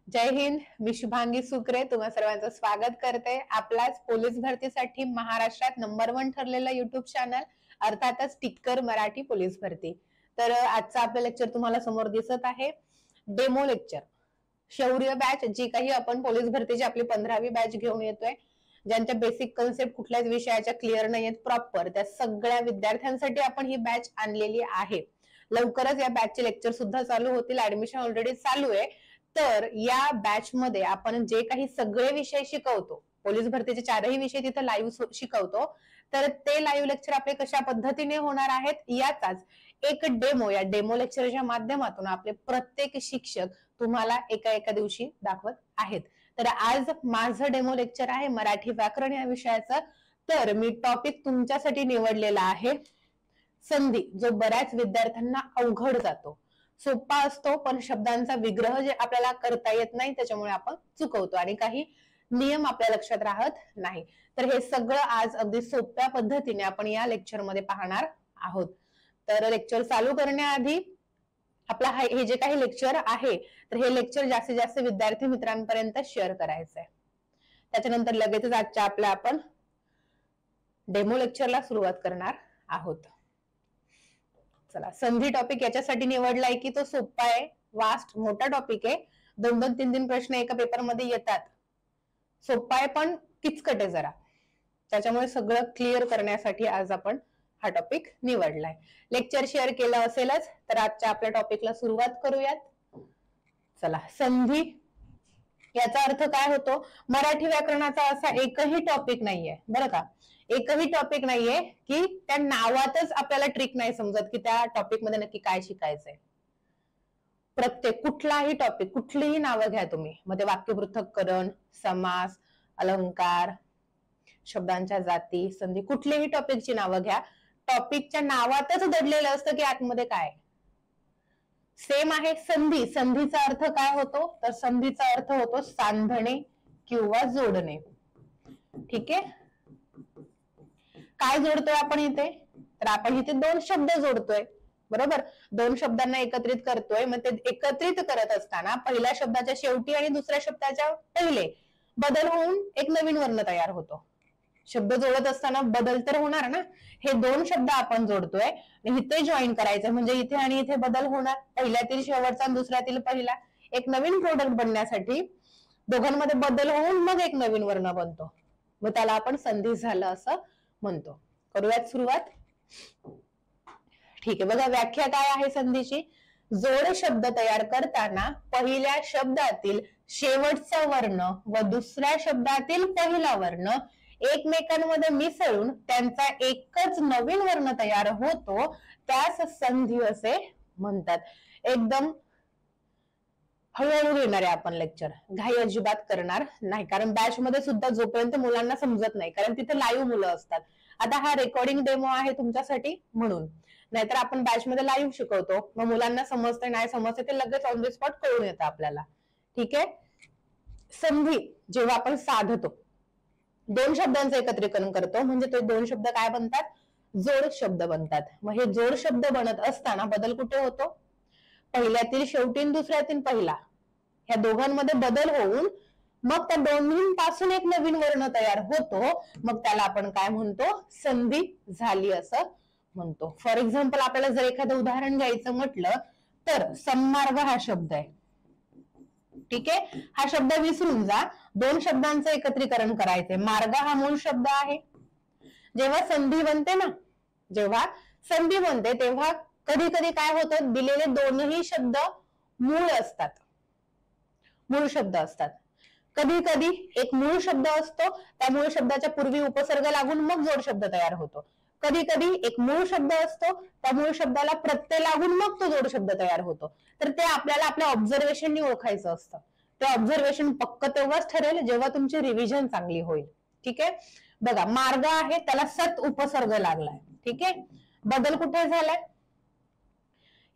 जय हिंद. मी शुभांगी सुकरे तुम्हा सर्वांचं स्वागत करते आपल्याच पोलीस भरतीसाठी महाराष्ट्रात नंबर 1 ठरलेलं युट्यूब चॅनल अर्थातच टिक्कर मराठी पोलीस भरती. तर आजचं आपलं लेक्चर तुम्हाला समोर दिसत आहे डेमो लेक्चर. शौर्य बॅच जी काही आपण पोलीस भरतीची आपली 15वी बॅच घेऊन येतोय, ज्यांच्या बेसिक कन्सेप्ट कुठल्याच विषयाच्या क्लिअर नाही आहेत प्रॉपर, त्या सगळ्या विद्यार्थ्यांसाठी आपण ही बॅच आणलेली आहे. लवकरच या बॅचचे लेक्चर सुद्धा चालू होतील. ऍडमिशन ऑलरेडी चालू आहे. तर या बॅच मध्ये आपण जे काही सगळे विषय शिकवतो, पोलीस भरतीचे 4ही विषय तिथे लाईव्ह शिकवतो, तर ते लाईव्ह लेक्चर आपले कशा पद्धतीने होणार आहेत याचाच एक डेमो, या डेमो लेक्चरच्या माध्यमातून आपले प्रत्येक शिक्षक तुम्हाला एका दिवशी दाखवत आहेत. तर आज माझं डेमो लेक्चर आहे मराठी व्याकरण या विषयाचं. तर मी टॉपिक तुमच्यासाठी निवडलेला आहे संधी, जो बऱ्याच विद्यार्थ्यांना अवघड जातो. सोपा असतो पण शब्दांचा विग्रह जे आपल्याला करता येत नाही त्याच्यामुळे आपण चुकवतो आणि काही नियम आपल्या लक्षात राहत नाही. तर हे सगळं आज अगदी सोप्या पद्धतीने आपण या लेक्चर मध्ये पाहणार आहोत. तर लेक्चर चालू करण्याआधी आपला हे जे काही लेक्चर आहे तर हे लेक्चर जास्तीत जास्त विद्यार्थी मित्रांपर्यंत शेअर करायचं आहे. त्याच्यानंतर लगेचच आजच्या आपल्या आपण डेमो लेक्चरला सुरुवात करणार आहोत. चला, संधी टॉपिक याच्यासाठी निवडलाय की तो सोपा आहे, वास्ट मोठा टॉपिक आहे. 2-2, 3-3 प्रश्न एका पेपर मध्ये येतात. सोपा आहे पण किचकट आहे जरा, त्याच्यामुळे सगळं क्लिअर करण्यासाठी आज आपण हा टॉपिक निवडलाय. लेक्चर शेअर केलं असेलच तर आजच्या आपल्या टॉपिकला सुरुवात करूयात. चला, संधी याचा अर्थ काय होतो? मराठी व्याकरणाचा असा एकही टॉपिक नाहीये बरं का, एकही टॉपिक नाहीये की त्या नावातच आपल्याला ट्रिक नाही समजत की त्या टॉपिक मध्ये नक्की काय शिकायचंय. प्रत्येक कुठलाही टॉपिक, कुठलीही नावं घ्या तुम्ही, मध्ये वाक्य पृथक्करण, समास, अलंकार, शब्दांच्या जाती, संधी, कुठलीही टॉपिकची नावं घ्या, टॉपिकच्या नावातच दडलेलं असतं की आतमध्ये काय. सेम आहे संधी. संधीचा अर्थ काय होतो? तर संधीचा अर्थ होतो सांधणे किंवा जोडणे. ठीक आहे, काय जोडतोय आपण इथे? तर आपण इथे 2 शब्द जोडतोय बरोबर, 2 शब्दांना एकत्रित करतोय. मग ते एकत्रित करत असताना पहिल्या शब्दाच्या शेवटी आणि दुसऱ्या शब्दाच्या पहिले बदल होऊन एक नवीन वर्ण तयार होतो. शब्द जोडत असताना बदल तर होणार ना. हे 2 शब्द आपण जोडतोय आणि इथे जॉईन करायचं म्हणजे इथे आणि इथे बदल होणार. पहिल्यातील शेवटचा आणि दुसऱ्यातील पहिला. एक नवीन प्रोडक्ट बनण्यासाठी दोघांमध्ये बदल होऊन मग एक नवीन वर्ण बनतो. मग त्याला आपण संधी झालं असं म्हणतो. करूयात सुरुवात. ठीक आहे, बघा व्याख्या काय आहे संधीची? जोड शब्द तयार करताना पहिल्या शब्दातील शेवटचा वर्ण व दुसऱ्या शब्दातील पहिला वर्ण एकमेकांमध्ये मिसळून त्यांचा एकच नवीन वर्ण तयार होतो, त्यास संधी असे म्हणतात. एकदम हळूहळू घेणार आहे आपण लेक्चर, घाई अजिबात करणार नाही, कारण बॅच मध्ये सुद्धा जोपर्यंत मुलांना समजत नाही, कारण तिथे लाईव्ह मुलं असतात. आता हा रेकॉर्डिंग डेमो आहे तुमच्यासाठी म्हणून, नाहीतर आपण बॅच मध्ये लाईव्ह शिकवतो, मग मुलांना समजते नाही समजते ते लगेच ऑन द स्पॉट कळून येतं आपल्याला. ठीक आहे, संधी जेव्हा आपण साधतो, 2 शब्दांचं एकत्रीकरण करतो म्हणजे ते 2 शब्द काय बनतात? जोड शब्द बनतात. मग हे जोड शब्द बनत असताना बदल कुठे होतो? पहिल्यातील शेवटी दुसऱ्यातील पहिला, ह्या दोघांमध्ये बदल होऊन मग त्या दोन्हींपासून एक नवीन वर्ण तयार होतो. मग त्याला आपण काय म्हणतो? संधी झाली असं म्हणतो. फॉर एक्झाम्पल आपल्याला जर एखादं उदाहरण घ्यायचं म्हटलं तर सम्मार्ग हा शब्द आहे. ठीक आहे, हा शब्द विसरून जा, 2 शब्दांचं एकत्रीकरण करायचंय. मार्ग हा मूळ शब्द आहे. जेव्हा संधी बनते ना, जेव्हा संधी बनते तेव्हा कधी कधी काय होतं, दिलेले दोनही शब्द मूळ असतात, मूळ शब्द असतात. कधी कधी एक मूळ शब्द असतो, त्या मूळ शब्दाच्या पूर्वी उपसर्ग लागून मग जोड शब्द तयार होतो. कधी कधी एक मूळ शब्द असतो, त्या मूळ शब्दाला प्रत्यय लागून मग तो जोड शब्द तयार होतो. तर ते आपल्याला आपल्या ऑब्झर्वेशननी ओळखायचं असतं. ते ऑब्झर्वेशन पक्क तेव्हाच ठरेल जेव्हा तुमची रिव्हिजन चांगली होईल. ठीक आहे, बघा मार्ग आहे त्याला सत उपसर्ग लागलाय. ठीक आहे, बदल कुठे झालाय?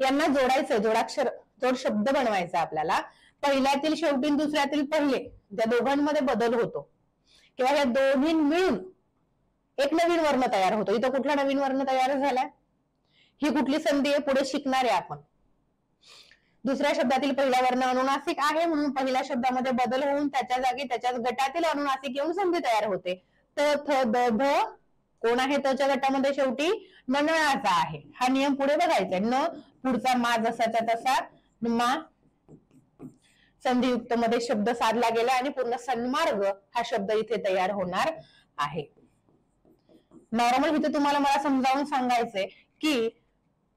यांना जोडायचं, जोडाक्षर, जोड शब्द बनवायचा आपल्याला. पहिल्यातील शेवटी दुसऱ्यातील पहिले, त्या दोघांमध्ये बदल होतो किंवा या दोन्ही मिळून एक नवीन वर्ण तयार होतो. इथं कुठला नवीन वर्ण तयार झालाय? ही कुठली संधी आहे पुढे शिकणार आहे आपण. दुसऱ्या शब्दातील पहिला वर्ण अनुनासिक आहे म्हणून पहिल्या शब्दामध्ये बदल होऊन त्याच्या जागी त्याच्याच गटातील अनुनासिक येऊन संधी तयार होते. त थ द ध कोण आहे त्याच्या गटामध्ये शेवटी ननळाचा आहे. हा नियम पुढे बघायचा. न पुढचा मा जसाचा तसा मा संधियुक्त मध्ये शब्द साधला गेला आणि पूर्ण सन्मार्ग हा शब्द इथे तयार होणार आहे. नॉर्मल इथे तुम्हाला मला समजावून सांगायचंय की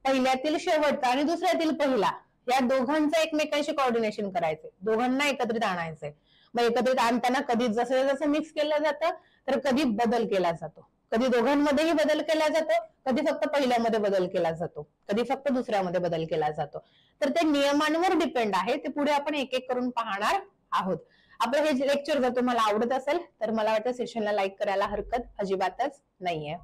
पहिल्यातील शेवटचा आणि दुसऱ्यातील पहिला या दोघांचं एकमेकांशी कोऑर्डिनेशन करायचंय, दोघांना एकत्रित आणायचंय. मग एकत्रित आणताना कधी जसं जसं मिक्स केलं जातं तर कधी बदल केला जातो, कधी दोघांमध्येही बदल केला जातो, कधी फक्त पहिल्यामध्ये बदल केला जातो, कधी फक्त दुसऱ्यामध्ये बदल केला जातो. तर ते नियमांवर डिपेंड आहे. ते पुढे आपण एक एक करून पाहणार आहोत. आपलं हे लेक्चर जर तुम्हाला आवडत असेल तर मला वाटतं सेशनला लाईक करायला हरकत अजिबातच नाहीये.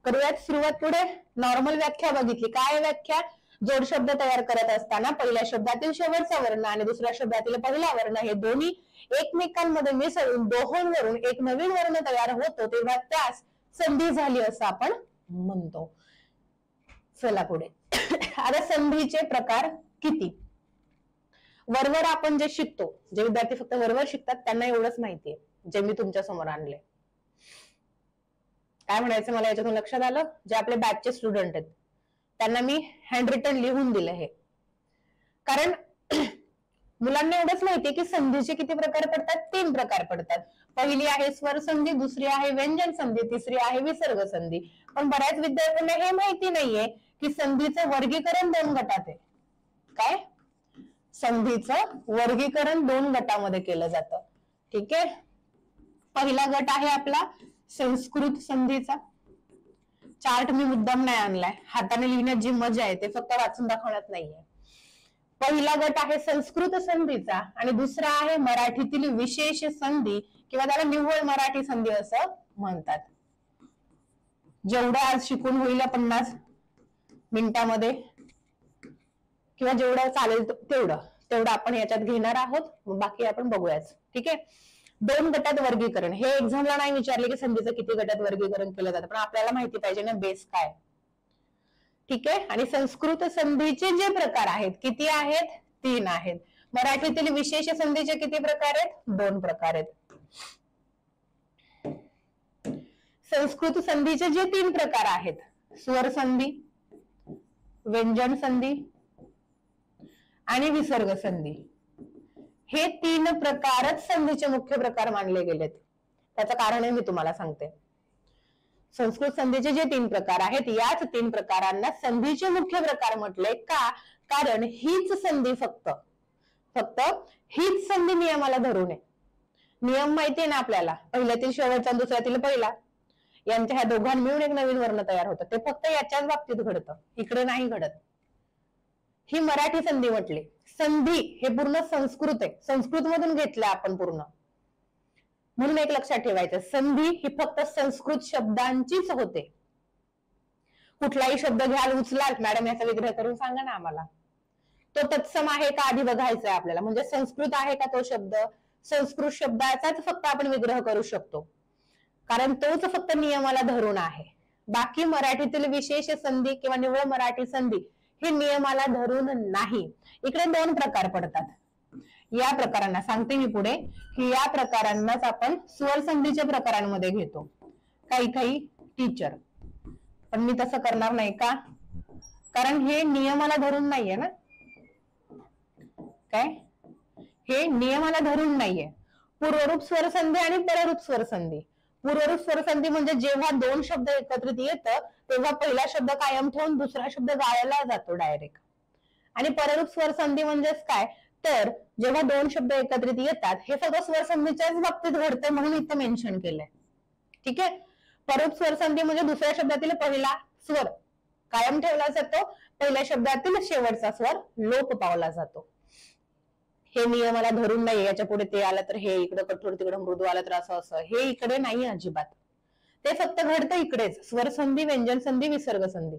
करूयात सुरुवात. पुढे नॉर्मल व्याख्या बघितली. काय व्याख्या? जोड शब्द तयार करत असताना पहिल्या शब्दातील शेवटचा वर्ण आणि दुसऱ्या शब्दातील पहिला वर्ण हे दोन्ही एकमेकांमध्ये मिसळून दोहोंवरून एक नवीन वर्ण तयार होतो तेव्हा त्यास संधी झाली असं आपण म्हणतो. चला पुढे. आता संधीचे प्रकार किती? वरवर आपण जे शिकतो, जे विद्यार्थी फक्त वरवर शिकतात त्यांना एवढंच माहितीये, जे मी तुमच्या समोर आणले. काय म्हणायचं मला याच्यातून लक्षात आलं? जे आपले बॅचचे स्टुडंट आहेत त्यांना मी हँड रिटन लिहून दिलं हे, कारण मुलांना एवढंच माहितीये की संधीचे किती प्रकार पडतात? 3 प्रकार पडतात. पहिली आहे स्वर संधी, दुसरी आहे व्यंजन संधी, तिसरी आहे विसर्ग संधी. पण बऱ्याच विद्यार्थ्यांना हे माहिती नाहीये की संधीचं वर्गीकरण 2 गटात आहे. काय? संधीचं वर्गीकरण 2 गटामध्ये केलं जातं. ठीक आहे. पहिला गट आहे आपला संस्कृत संधीचा. चार्ट मी मुद्दाम नाही आणलाय, हाताने लिहिण्यात जी मजा आहे ते फक्त वाचून दाखवण्यात नाहीये. पहिला गट आहे संस्कृत संधीचा आणि दुसरा आहे मराठीतील विशेष संधी किंवा त्याला निव्वळ मराठी संधी असं म्हणतात. जेवढं आज शिकून होईल 50 मिनिटांमध्ये किंवा जेवढं चालेल तेवढं आपण याच्यात घेणार आहोत. बाकी आपण बघूयाच. ठीक आहे. 2 गटात वर्गीकरण. हे एक्झामला नाही विचारले की संधीचं किती गटात वर्गीकरण केलं जातं, पण आपल्याला माहिती पाहिजे ना बेस काय. ठीक आहे. आणि संस्कृत संधीचे जे प्रकार आहेत किती आहेत? 3 आहेत. मराठीतील विशेष संधीचे किती प्रकार आहेत? 2 प्रकार आहेत. संस्कृत संधीचे जे 3 प्रकार आहेत, स्वर संधी, व्यंजन संधी आणि विसर्ग संधी, हे 3 प्रकारच संधीचे मुख्य प्रकार मानले गेलेत. त्याचं कारण मी तुम्हाला सांगते. संस्कृत संधीचे जे 3 प्रकार आहेत याच 3 प्रकारांना संधीचे मुख्य प्रकार म्हटले का? कारण हीच संधी फक्त हीच संधी नियमाला धरून आहे. नियम माहितीये ना आपल्याला, पहिल्यातील शेवटचा दुसऱ्यातील पहिला यांच्या ह्या दोघां मिळून एक नवीन वर्ण तयार होतं. ते फक्त याच्याच बाबतीत घडतं, इकडे नाही घडत. ही मराठी संधी म्हटली. संधी हे पूर्ण संस्कृत आहे, संस्कृत मधून घेतलं आपण पूर्ण. म्हणून एक लक्षात ठेवायचं, संधी ही फक्त संस्कृत शब्दांचीच होते. कुठलाही शब्द घ्याल, उचलाल, मॅडम याचा विग्रह करून सांगा ना आम्हाला, तो तत्सम आहे का आधी बघायचं आहे आपल्याला. म्हणजे संस्कृत आहे का तो शब्द? संस्कृत शब्दाचाच फक्त आपण विग्रह करू शकतो, कारण तोच फक्त नियमाला धरून आहे. बाकी मराठीतील विशेष संधी किंवा निव्वळ मराठी संधी हे नियमाला धरून नाही. इकडे 2 प्रकार पडतात. या प्रकारांना सांगते मी पुढे की या प्रकारांनाच आपण स्वर संधीच्या प्रकारांमध्ये घेतो. काही टीचर, पण मी तसं करणार नाही का? कारण हे नियमाला धरून नाहीये ना. काय? हे नियमाला धरून नाहीये. पूर्वरूप स्वर संधी आणि पररूप स्वर संधी. पूर्वरूप स्वर संधी म्हणजे जेव्हा 2 शब्द एकत्रित येतं तेव्हा पहिला शब्द कायम ठेवून दुसरा शब्द गाळला जातो डायरेक्ट. आणि पररूप स्वर संधी म्हणजेच काय? तर जेव्हा 2 शब्द एकत्रित येतात, हे सगळं स्वर संधीच्याच बाबतीत घडतं म्हणून इथं मेन्शन केलंय. ठीक आहे. पररूप स्वर संधी म्हणजे दुसऱ्या शब्दातील पहिला स्वर कायम ठेवला जातो, पहिल्या शब्दातील शेवटचा स्वर लोप पावला जातो. हे नियमाला धरून नाही. याच्या पुढे ते आलं तर हे, इकडे कठोर तिकडे मृदू आलं तर असं, हे इकडे नाही अजिबात. ते फक्त घडतं इकडेच, स्वर संधी, व्यंजन संधी, विसर्ग संधी.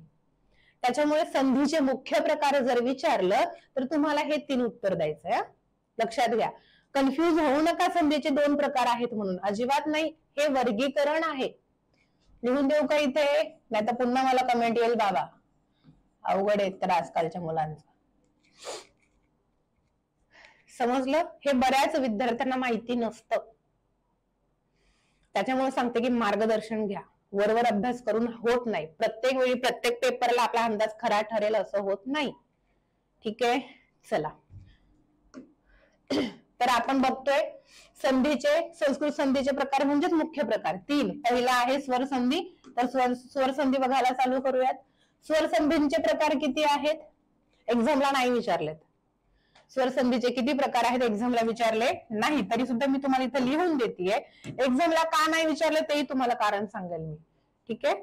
त्याच्यामुळे संधीचे मुख्य प्रकार जर विचारलं तर तुम्हाला हे 3 उत्तर द्यायचंय. लक्षात घ्या, कन्फ्युज होऊ नका. संधीचे 2 प्रकार आहेत म्हणून अजिबात नाही, हे वर्गीकरण आहे. लिहून देऊ का इथे? नाही तर पुन्हा मला कमेंट येईल, बाबा अवघड आहे तर आजकालच्या मुलांचं. समजलं? हे बऱ्याच विद्यार्थ्यांना माहिती नसतं, त्याच्यामुळे सांगते की मार्गदर्शन घ्या. वरवर अभ्यास करून होत नाही. प्रत्येक वेळी प्रत्येक पेपरला आपला अंदाज खरा ठरेल असं होत नाही. ठीक आहे, चला. तर आपण बघतोय संधीचे, संस्कृत संधीचे प्रकार म्हणजेच मुख्य प्रकार 3. पहिला आहे स्वर संधी. तर स्वर संधी बघायला चालू करूयात. स्वर संधींचे प्रकार किती आहेत? एक्झामला नाही विचारलेत. स्वर संधीचे किती प्रकार आहेत एक्झामला विचारले नाही, तरी सुद्धा मी तुम्हाला इथे लिहून देतेय. एक्झामला का नाही विचारले तेही तुम्हाला कारण सांगेल मी. ठीक आहे.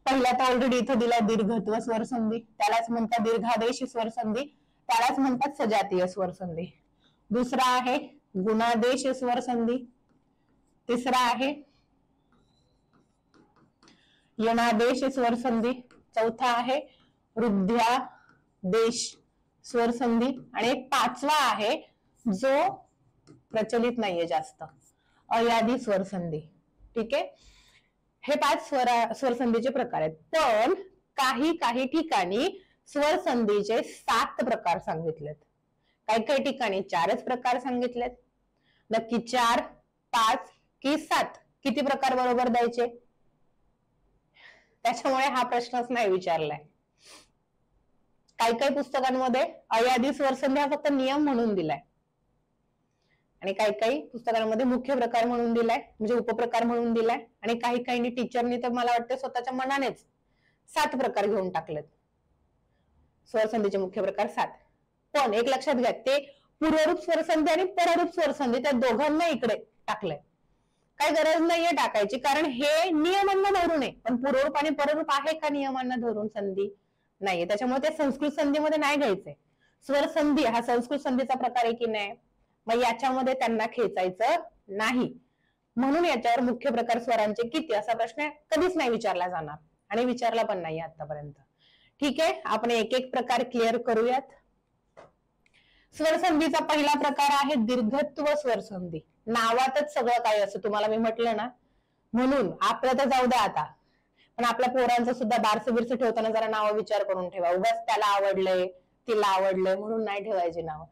पहिला तर ऑलरेडी इथं दिलाय दीर्घत्व स्वर संधी, त्यालाच म्हणतात दीर्घादेश स्वर संधी, त्यालाच म्हणतात सजातीय स्वर संधी. दुसरा आहे गुणादेश स्वर संधी. तिसरा आहे यणादेश स्वर संधी. चौथा आहे रुद्ध्यादेश स्वर संधी. आणि एक 5वा आहे जो प्रचलित नाहीये जास्त, अयादी स्वर संधी. ठीक आहे. हे 5 स्वर संधीचे प्रकार आहेत. पण काही ठिकाणी स्वर संधीचे 7 प्रकार सांगितलेत, काही ठिकाणी 4च प्रकार सांगितलेत. नक्की 4, 5 की 7 किती प्रकार बरोबर द्यायचे? त्याच्यामुळे हा प्रश्नच नाही विचारलाय. काही पुस्तकांमध्ये अयादी स्वर संधी हा फक्त नियम म्हणून दिलाय, आणि काही पुस्तकांमध्ये मुख्य प्रकार म्हणून दिलाय, म्हणजे उपप्रकार म्हणून दिलाय. आणि काही टीचरनी तर मला वाटतं स्वतःच्या मनानेच 7 प्रकार घेऊन टाकलेत. स्वर संधीचे मुख्य प्रकार 7. पण एक लक्षात घ्या, ते पूर्वरूप स्वर संधी आणि पररूप स्वर संधी त्या दोघांना इकडे टाकलंय. काही गरज नाहीये टाकायची, कारण हे नियमांना धरून आहे. पण पूर्वरूप आणि पररूप आहे का नियमांना धरून संधी? नाहीये. त्याच्यामुळे ते संस्कृत संधीमध्ये नाही घ्यायचंय. स्वर संधी हा संस्कृत संधीचा प्रकार आहे की नाही, मग याच्यामध्ये त्यांना खेचायचं नाही. म्हणून याच्यावर मुख्य प्रकार स्वरांचे किती असा प्रश्न कधीच नाही विचारला जाणार, आणि विचारला पण नाही आतापर्यंत. ठीक आहे, आपण एक प्रकार क्लिअर करूयात. स्वर संधीचा पहिला प्रकार आहे दीर्घत्व स्वर संधी. नावातच सगळं काही असं तुम्हाला मी म्हटलं ना, म्हणून आपलं तर जाऊ द्या आता, पण आपल्या पोरांचं सुद्धा बारसं बिरसं ठेवताना जरा नाव विचार करून ठेवा. उगाच त्याला आवडलंय तिला आवडलंय म्हणून नाही ठेवायची नाव.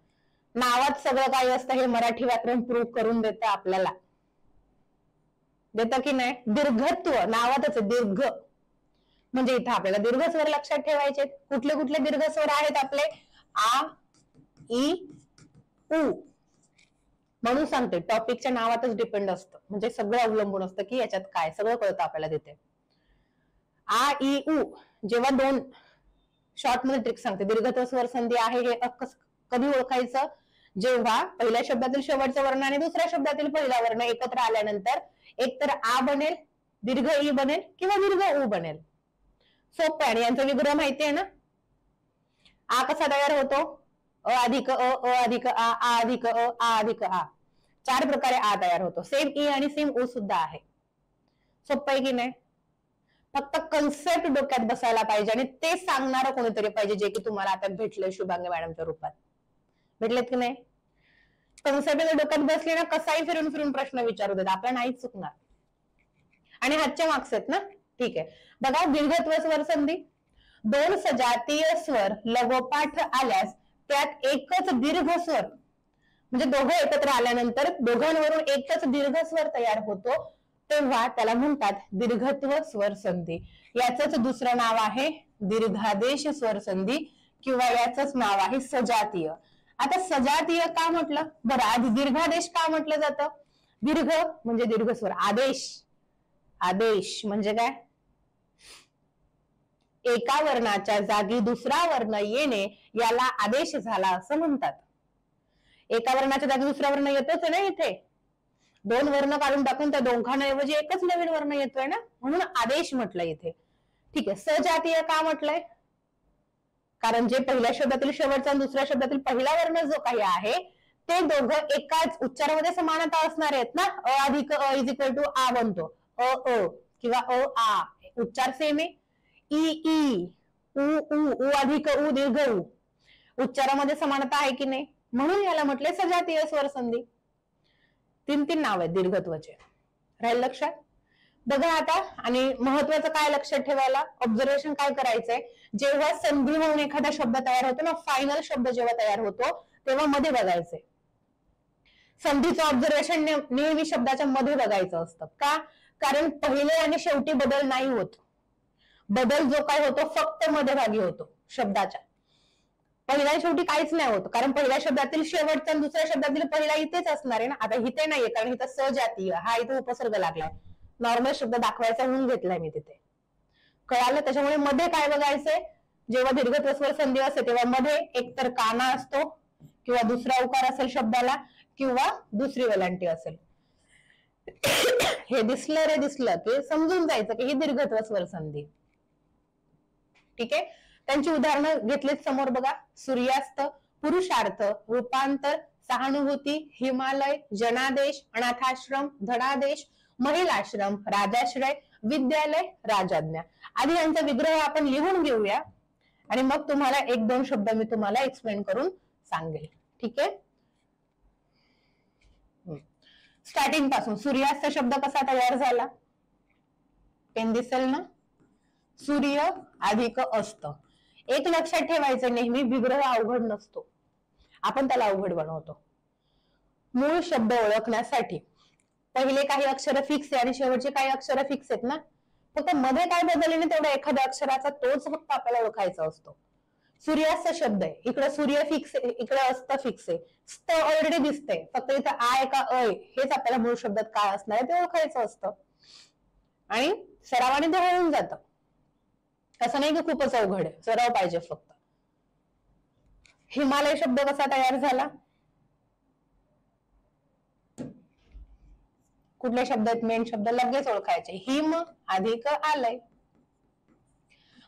नावात सगळं काही असतं हे मराठी व्याकरण प्रूव्ह करून देतं आपल्याला. देतं की नाही? दीर्घत्व नावातच दीर्घ, म्हणजे इथं आपल्याला दीर्घ स्वर लक्षात ठेवायचे. कुठले कुठले दीर्घ स्वर आहेत आपले? आ, ई, उ. म्हणून सांगते टॉपिकच्या नावातच डिपेंड असतं, म्हणजे सगळं अवलंबून असतं की याच्यात काय, सगळं कळतं आपल्याला तिथे. आ, ई, उ. जेव्हा 2 शॉर्ट मध्ये ट्रिक सांगते. दीर्घत्व स्वर संधी आहे हे कधी ओळखायचं? जेव्हा पहिल्या शब्दातील शेवटचा वर्ण आणि दुसऱ्या शब्दातील पहिला वर्ण एकत्र आल्यानंतर एकतर आ बनेल, दीर्घ ई बनेल किंवा दीर्घ उ बनेल. सोपं आहे. आणि यांचा विग्रह माहिती आहे ना. आ कसा तयार होतो? अ अधिक अ, अ अधिक आ, आ अधिक अ, आ अधिक आ. 4 प्रकारे आ तयार होतो. सेम ई आणि सेम उ सुद्धा आहे. सोपं आहे की नाही? फक्त कन्सेप्ट डोक्यात बसायला पाहिजे, आणि ते सांगणारं कोणीतरी पाहिजे, जे की तुम्हाला आता भेटलंय शुभांगी मॅडमच्या रूपात. भेटलेत की नाही? कन्सेप्ट डोक्यात बसले ना, कसाही फिरून फिरून प्रश्न विचारू देत, आपल्या नाहीच चुकणार. आणि हातचे मार्क्स आहेत ना. ठीक आहे, बघा दीर्घत्व स्वर संधी. 2 सजातीय स्वर लगोपाठ आल्यास त्यात एकच दीर्घ स्वर, म्हणजे दोघं एकत्र आल्यानंतर दोघांवरून एकच दीर्घ स्वर तयार होतो, तेव्हा त्याला म्हणतात दीर्घत्व स्वर संधी. याचंच दुसरं नाव आहे दीर्घादेश स्वर संधी, किंवा याचंच नाव आहे सजातीय. आता सजातीय का म्हटलं? बरं, आधी दीर्घादेश का म्हटलं जातं? दीर्घ म्हणजे दीर्घ स्वर. आदेश, आदेश म्हणजे काय? एका वर्णाच्या जागी दुसरा वर्ण येणे याला आदेश झाला असं म्हणतात. एका वर्णाच्या जागी दुसरा वर्ण येतोच ना इथे. 2 वर्ण काढून टाकून त्या दोघांऐवजी एकच नवीन वर्ण येतोय ना, म्हणून आदेश म्हटलंय इथे. ठीक आहे, सजातीय का म्हटलंय? कारण जे पहिल्या शब्दातील शेवटचा आणि दुसऱ्या शब्दातील पहिला वर्ण जो काही आहे ते दोघं एकाच उच्चारामध्ये समानता असणार आहेत ना. अ अधिक अ इज इक्वल टू आ बनतो. अ अ किंवा अ आ, उच्चार सेम आहे. ई ई, उ उ, उ अधिक उ दीर्घ उ, उच्चारामध्ये समानता आहे की नाही, म्हणून याला म्हटले सजातीय स्वर संधी. 3 नाव आहेत दीर्घत्वाचे. राहील लक्षात? बघा आता, आणि महत्वाचं काय लक्षात ठेवायला, ऑब्झर्वेशन काय करायचंय, जेव्हा संधी होऊन एखादा शब्द तयार होतो ना, फायनल शब्द जेव्हा तयार होतो तेव्हा मध्ये बघायचंय. संधीचं ऑब्झर्वेशन नेहमी शब्दाच्या मध्ये बघायचं असतं. का? कारण पहिले आणि शेवटी बदल नाही होत. बदल जो काय होतो फक्त मध्यभागी होतो शब्दाच्या. पहिल्या शेवटी काहीच नाही होत, कारण पहिल्या शब्दातील शेवटचा आणि दुसऱ्या शब्दातील पहिला इथेच असणार आहे ना. आता इथे नाहीये, कारण इथं सजातीय हा इथे उपसर्ग लागलाय. नॉर्मल शब्द दाखवायचा म्हणून घेतलाय मी तिथे. कळालं? त्याच्यामुळे मध्ये काय बघायचंय, जेव्हा दीर्घ स्वर संधी असते तेव्हा मध्ये एकतर काना असतो, किंवा दुसरा उकार असेल शब्दाला, किंवा दुसरी वेलांटी असेल. हे दिसलं रे दिसलं की समजून जायचं की ही दीर्घत्व स्वर संधी. ठीक आहे. त्यांची उदाहरणं घेतलीत समोर बघा. सूर्यास्त, पुरुषार्थ, रूपांतर, सहानुभूती, हिमालय, जनादेश, अनाथाश्रम, धनादेश, महिलाश्रम, राजाश्रय, विद्यालय, राजाज्ञा. आधी यांचा विग्रह आपण लिहून घेऊया आणि मग तुम्हाला एक दोन शब्द मी तुम्हाला एक्सप्लेन करून सांगेल. ठीक आहे. स्टार्टिंग पासून सूर्यास्त शब्द कसा तयार झाला, पेन दिसेल ना. सूर्य अधिक अस्त. एक लक्षात ठेवायचं, नेहमी विग्रह अवघड नसतो, आपण त्याला अवघड बनवतो. मूळ शब्द ओळखण्यासाठी पहिले काही अक्षर फिक्स आहे आणि शेवटचे काही अक्षर फिक्स आहेत ना. फक्त मध्ये काय बदलले तेवढा एखाद्या अक्षराचा तोच फक्त आपल्याला ओळखायचा असतो. सूर्यास्त शब्द आहे, इकडे सूर्य फिक्स आहे, इकडे अस्त फिक्स आहे. स्त ऑलरेडी दिसते, फक्त इथं आय का अय हेच आपल्याला मूळ शब्दात काय असणार आहे ते ओळखायचं असतं, आणि सरावाने ते होऊन जातं. असं नाही की खूपच अवघड आहे, सराव पाहिजे फक्त. हिमालय शब्द कसा तयार झाला, कुठले शब्द आहेत मेन शब्द लगेच ओळखायचे, हिम अधिक आलय.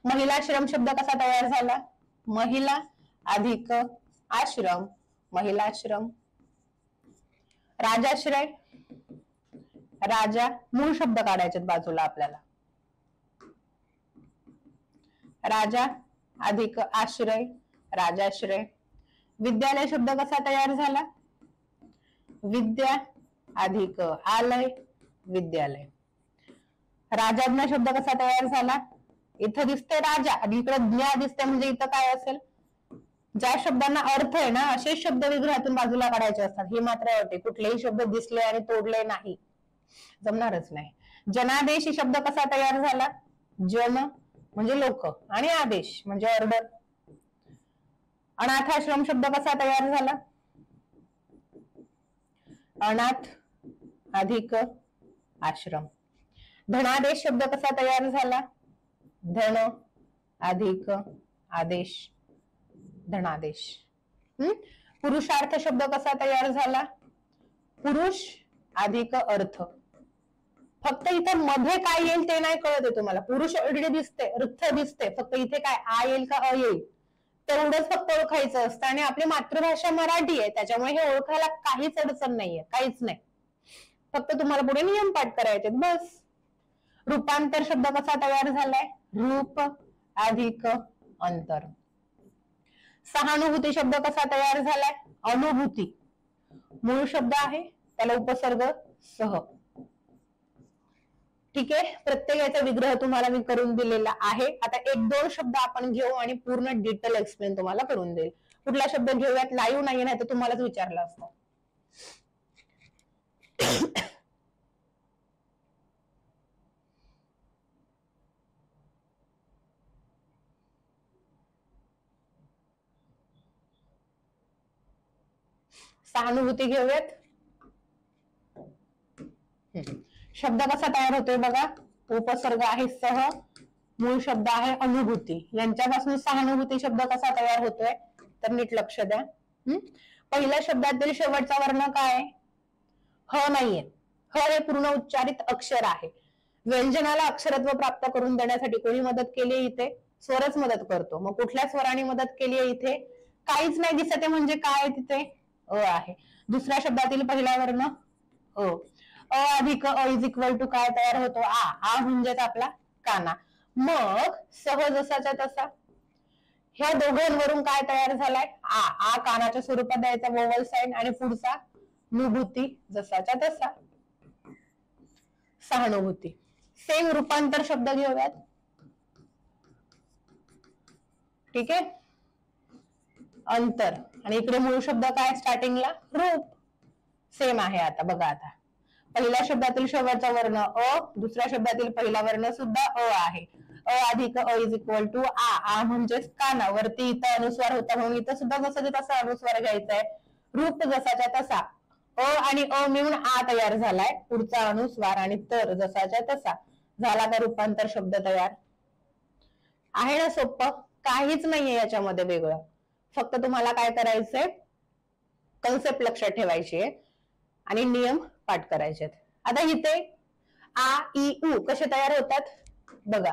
महिलाश्रम शब्द कसा तयार झाला, महिला अधिक आश्रम, महिलाश्रम. राजाश्रय, राजा मूळ शब्द काढायचे बाजूला आपल्याला, राजा अधिक आश्रय, राजाश्रय. विद्यालय शब्द कसा तयार झाला, विद्या अधिक आलय, विद्यालय. राजाज्ञा शब्द कसा तयार झाला, इथं दिसते राजा आणि इकडे ज्ञा दिसते, म्हणजे इथं काय असेल, ज्या शब्दांना अर्थ आहे ना असे शब्द विग्रहातून बाजूला काढायचे असतात. हे मात्र होते, कुठलेही शब्द दिसले आणि तोडले नाही, जमणारच नाही. जनादेश शब्द कसा तयार झाला, जन म्हणजे लोक आणि आदेश म्हणजे ऑर्डर. अनाथाश्रम शब्द कसा तयार झाला, अनाथ अधिक आश्रम. धनादेश शब्द कसा तयार झाला, धन अधिक आदेश, धनादेश. पुरुषार्थ शब्द कसा तयार झाला, पुरुष अधिक अर्थ. फक्त इथे मध्ये काय येईल ते नाही कळत आहे तुम्हाला. पुरुष ऑलरेडी दिसते, रथ दिसते, फक्त इथे काय आ येईल का अ येईल तेवढंच फक्त ओळखायचं असतं. आणि आपली मातृभाषा मराठी आहे त्याच्यामुळे हे ओळखायला काहीच अडचण नाहीये, काहीच नाही. फक्त तुम्हाला पुढे नियम पाठ करायचे बस. रूपांतर शब्द कसा तयार झालाय, रूप अधिक अंतर. सहानुभूती शब्द कसा तयार झालाय, अनुभूती मूळ शब्द आहे, त्याला उपसर्ग सह. ठीक आहे. प्रत्येकाचा विग्रह तुम्हाला मी करून दिलेला आहे. आता एक दोन शब्द आपण घेऊ आणि पूर्ण डिटेल एक्सप्लेन तुम्हाला करून देईल. कुठला शब्द घेऊयात, लाईव्ह नाहीये नाही तर तुम्हालाच विचारलं असतं. सहानुभूती घेऊयात. शब्द कसा तयार होतोय बघा, उपसर्ग आहे सह, मूळ शब्द आहे अनुभूती, यांच्यापासून सहानुभूती शब्द कसा तयार होतोय तर नीट लक्ष द्या. पहिल्या शब्दातील शेवटचा वर्ण काय, ह नाहीये. ह हे पूर्ण उच्चारित अक्षर आहे. व्यंजनाला अक्षरत्व प्राप्त करून देण्यासाठी कोणी मदत केली, इथे स्वरच मदत करतो. मग कुठल्या स्वराने मदत केली आहे, इथे काहीच नाही दिसत आहे, म्हणजे काय तिथे अ आहे. दुसऱ्या शब्दातील पहिला वर्ण अ. अ अधिक अ इज इक्वल टू काय तयार होतो, आ म्हणजेच आपला काना. मग सह जसाच्या तसा ह्या दोघांवरून काय तयार झालाय, आ कानाच्या स्वरूपात द्यायचा वोवल साइन, आणि पुढचा नुभूती जसाच्या तसा, सहानुभूती. सेम रूपांतर शब्द घेऊयात. ठीक आहे, अंतर. आणि इकडे मूळ शब्द काय स्टार्टिंगला? रूप. सेम आहे. आता बघा, आता पहिल्या शब्दातील शेवटचा वर्ण अ, दुसऱ्या शब्दातील पहिला वर्ण सुद्धा अ आहे. अ अधिक अ इज इक्वल टू आ म्हणजेच काना. वरती इथं अनुस्वार होता म्हणून इथं सुद्धा जसं तसा अनुस्वार घ्यायचा आहे. रूप जसाच्या तसा. अ आणि अ मिळून आ तयार झालाय, पुढचा अनुस्वार आणि तर जसाच्या तसा झाला का रूपांतर शब्द तयार. आहे ना सोपं? काहीच नाहीये याच्यामध्ये वेगळं. फक्त तुम्हाला काय करायचंय, कन्सेप्ट लक्षात ठेवायची आहे आणि नियम पाठ करायचे. आता इथे आ इ उ कसे तयार होतात बघा.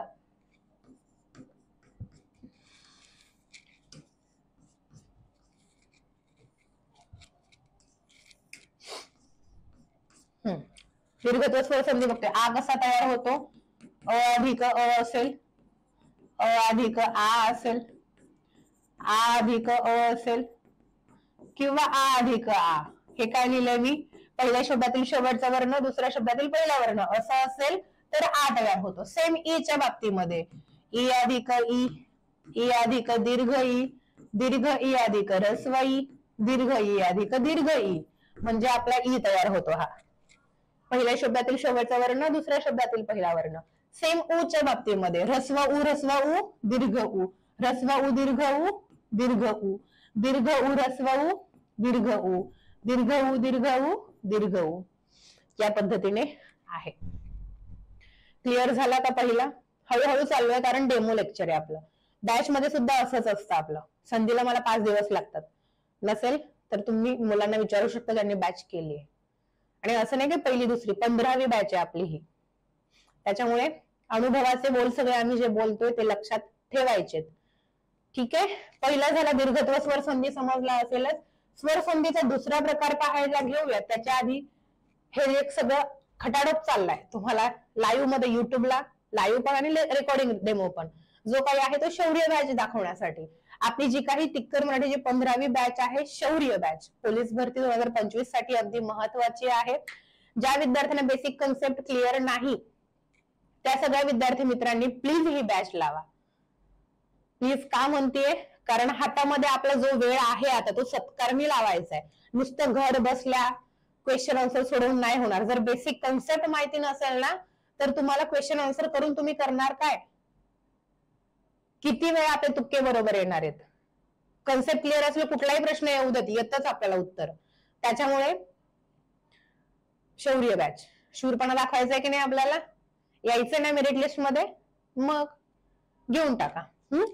दीर्घत्व स्वर संधी बघतोय. आ कसा तयार होतो? अ अधिक अ असेल, अ अधिक आ असेल, आ अधिक अ असेल किंवा आ अधिक आ. हे काय लिहिलंय मी? पहिल्या शब्दातील शेवटचा वर्ण, दुसऱ्या शब्दातील पहिला वर्ण असं असेल तर आ तयार होतो. सेम ईच्या बाबतीमध्ये ई अधिक ई, ई अधिक दीर्घ ई, दीर्घ ई अधिक ह्रस्व ई, दीर्घ ई अधिक दीर्घ ई म्हणजे आपला ई तयार होतो. हा पहिल्या शब्दातील शेवटचा वर्ण, दुसऱ्या शब्दातील पहिला वर्ण. सेम ऊच्या बाबतीमध्ये ह्रस्व उ, दीर्घ उ, ह्रस्व उ दीर्घ उ, दीर्घ उ, दीर्घ उ ह्रस्व उ, दीर्घ उ, दीर्घ उ दीर्घ उ, दीर्घ उ. या पद्धतीने आहे. क्लिअर झाला का पहिला? हळूहळू चालू आहे कारण डेमो लेक्चर आहे आपलं. बॅच मध्ये सुद्धा असंच असतं आपलं. संधीला मला 5 दिवस लागतात. नसेल तर तुम्ही मुलांना विचारू शकता ज्यांनी बॅच केली आहे. आणि असं नाही की पहिली दुसरी, 15वी बॅच आहे आपली ही. त्याच्यामुळे अनुभवाचे बोल सगळे आम्ही जे बोलतोय ते लक्षात ठेवायचे. ठीक आहे, पहिला झाला दीर्घत्व स्वर संधी, समजला असेलच. स्वर संधीचा दुसरा प्रकार पाहायला घेऊया. त्याच्या आधी हे एक सगळं खटाडोप चाललाय तुम्हाला लाईव्ह मध्ये, युट्यूबला लाईव्ह पण आणि रेकॉर्डिंग डेमो पण. जो काही आहे तो शौर्य बॅच दाखवण्यासाठी. आपली जी काही टिक्कर मराठीची 15वी बॅच आहे, शौर्य बॅच, पोलीस भरती 2025 साठी अगदी महत्वाची आहे. ज्या विद्यार्थ्यांना बेसिक कन्सेप्ट क्लिअर नाही त्या सगळ्या विद्यार्थी मित्रांनी प्लीज ही बॅच लावा. प्लीज का म्हणतेय? कारण हातामध्ये आपला जो वेळ आहे आता तो सत्कारमी लावायचा आहे. नुसतं घर बसल्या क्वेश्चन आन्सर सोडवून नाही होणार. जर बेसिक कन्सेप्ट माहिती नसेल ना तर तुम्हाला क्वेश्चन आन्सर करून तुम्ही करणार काय? किती वेळा आपले तुक्के बरोबर येणार आहेत? कन्सेप्ट क्लिअर असले कुठलाही प्रश्न येऊ देत, येतच आपल्याला उत्तर. त्याच्यामुळे शौर्य बॅच, शूरपणा दाखवायचा आहे की नाही आपल्याला? यायचं नाही मेरिट लिस्ट मध्ये? मग घेऊन टाका.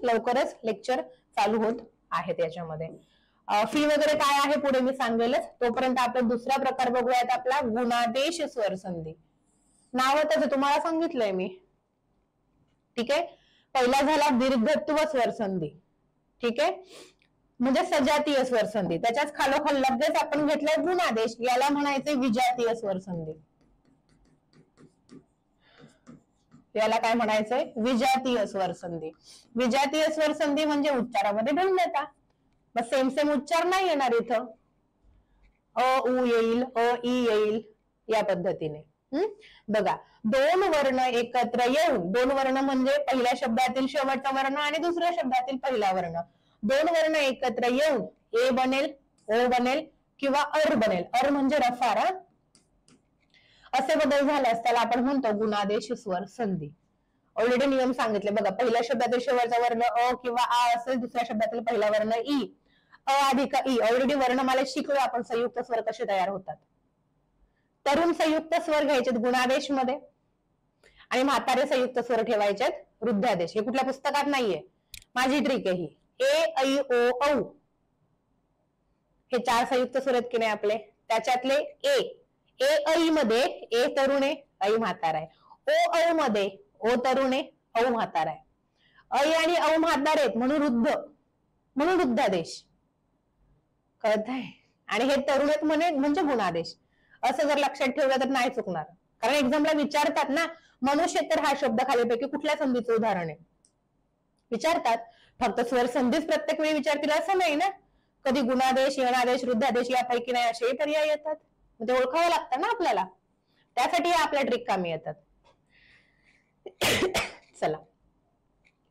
लवकरच लेक्चर चालू होत आहे त्याच्यामध्ये. फी वगैरे काय आहे पुढे मी सांगेलच. तोपर्यंत आपण दुसरा प्रकार बघूयात आपला गुणादेश स्वर संधी. नावातच तुम्हाला सांगितलंय मी. ठीक आहे, पहिला झाला दीर्घत्व स्वर संधी. ठीक आहे, म्हणजे सजातीय स्वर संधी. त्याच्याच खालोखाल लगेच आपण घेतलंय गुणादेश, याला म्हणायचे विजातीय स्वर संधी. याला काय म्हणायचंय? विजातीय स्वर संधी. विजातीय स्वर संधी म्हणजे उच्चारामध्ये भिन्नता. मग सेम सेम उच्चार नाही येणार इथं. अ उ येईल, अ ई येईल, या पद्धतीने. बघा, दोन वर्ण एकत्र येऊन, दोन वर्ण म्हणजे पहिल्या शब्दातील शेवटचा वर्ण आणि दुसऱ्या शब्दातील पहिला वर्ण, दोन वर्ण एकत्र येऊन ए बनेल, ओ बनेल किंवा अर बनेल. अर म्हणजे रफार. असे बदल झाल्यास त्याला आपण म्हणतो गुणादेश स्वर संधी. ऑलरेडी नियम सांगितले बघा. पहिल्या शब्दातील शेवटचा वर्ण अ किंवा आ असेल, दुसऱ्या शब्दातील पहिला वर्ण ई. अ अधिक ई. ऑलरेडी वर्णमालेत शिकलो आपण संयुक्त स्वर कसे तयार होतात. तरुण संयुक्त स्वर घ्यायचे गुणादेश मध्ये आणि म्हातारे संयुक्त स्वर ठेवायचे वृद्धादेश. हे कुठल्या पुस्तकात नाहीये, माझी ट्रिक आहे ही. ए ऐ ओ औ हे 4 संयुक्त स्वर आहेत की नाही आपले, त्याच्यातले ए. ए ऐ मध्ये ए तरुण आहे, ऐ म्हातारा आहे. ओ औ मध्ये ओ तरुण आहे, औ म्हातारा आहे. ऐ आणि औ म्हातारे आहेत म्हणून वृद्ध, म्हणून वृद्धादेश. कळत आहे? आणि हे तरुण आहेत म्हणजे गुणादेश. असं जर लक्षात ठेवलं तर नाही चुकणार. कारण एक्झामला विचारतात ना, मनुष्य तर हा शब्द खालीपैकी कुठल्या संधीचं उदाहरण आहे विचारतात. फक्त स्वर संधीच प्रत्येक वेळी विचारतील असं नाही ना. कधी गुणादेश, यणादेश, वृद्धादेश यापैकी नाही असे पर्याय येतात. म्हणजे ओळखावं लागतं ना आपल्याला. त्यासाठी आपल्या ट्रिक कामी येतात. चला